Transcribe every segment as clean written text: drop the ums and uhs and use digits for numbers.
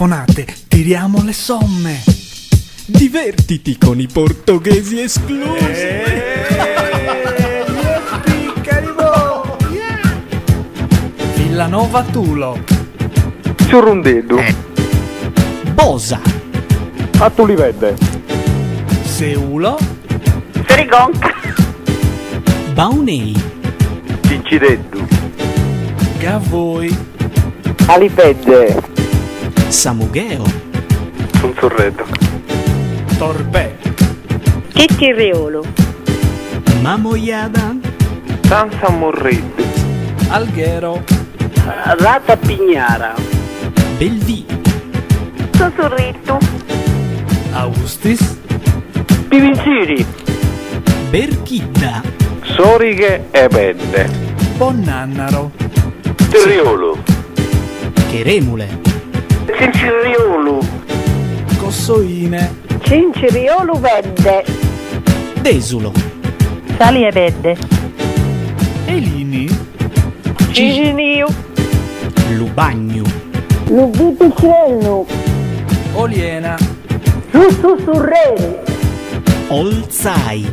telefonate, tiriamo le somme. Divertiti con i portoghesi esclusi. Villanova Tulo. Ciurrundedo. Bosa. A tu li vede. Seulo. Serigonca. Baunei. Cincideddu. Gavoi. Alipedde. Samugheo. Sunzurreddo. Torbè. Chicchirriolo. Mamoiada. San Samorreddu. Alghero. Rata Pignara. Belvì. Sussurritto. Austis. Pivinciri. Berchidda. Sorighe e Bedde. Bonnannaro. Terriolo. Cheremule. Cinciriolo. Cossoine. Cinciriolo Vedde. Desulo. Sali e Vedde. Elini. Cicinio. Lubagnu. Lubiticello. Oliena. Sussurreri. Olzai.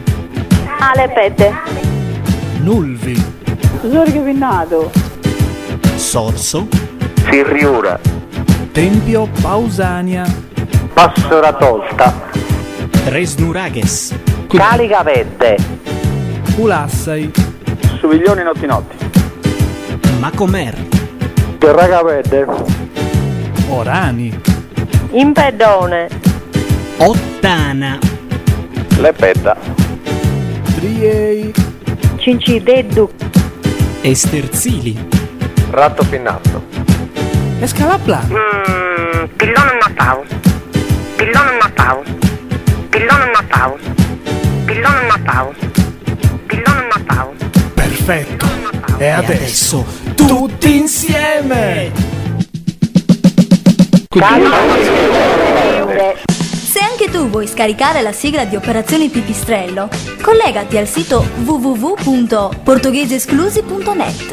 Alepete. Nulvi. Sorgivinato. Sorso. Sirriura. Tempio Pausania. Passora Tolta. Tresnurages. Calica Vedde. Ulassai. Suviglioni notti notti. Macomer. Terraga Vedde. Orani. Impedone. Ottana. Lepedda. Triei. Cincideddu. Esterzili. Ratto Finnato. Escalaplan. Pillone Natau. Pillone Natau. Pillone Natau. Pillone Natau. Pillone Natau. Perfetto. E adesso tutti insieme. Se anche tu vuoi scaricare la sigla di Operazione Pipistrello, collegati al sito www.portoghesiesclusi.net.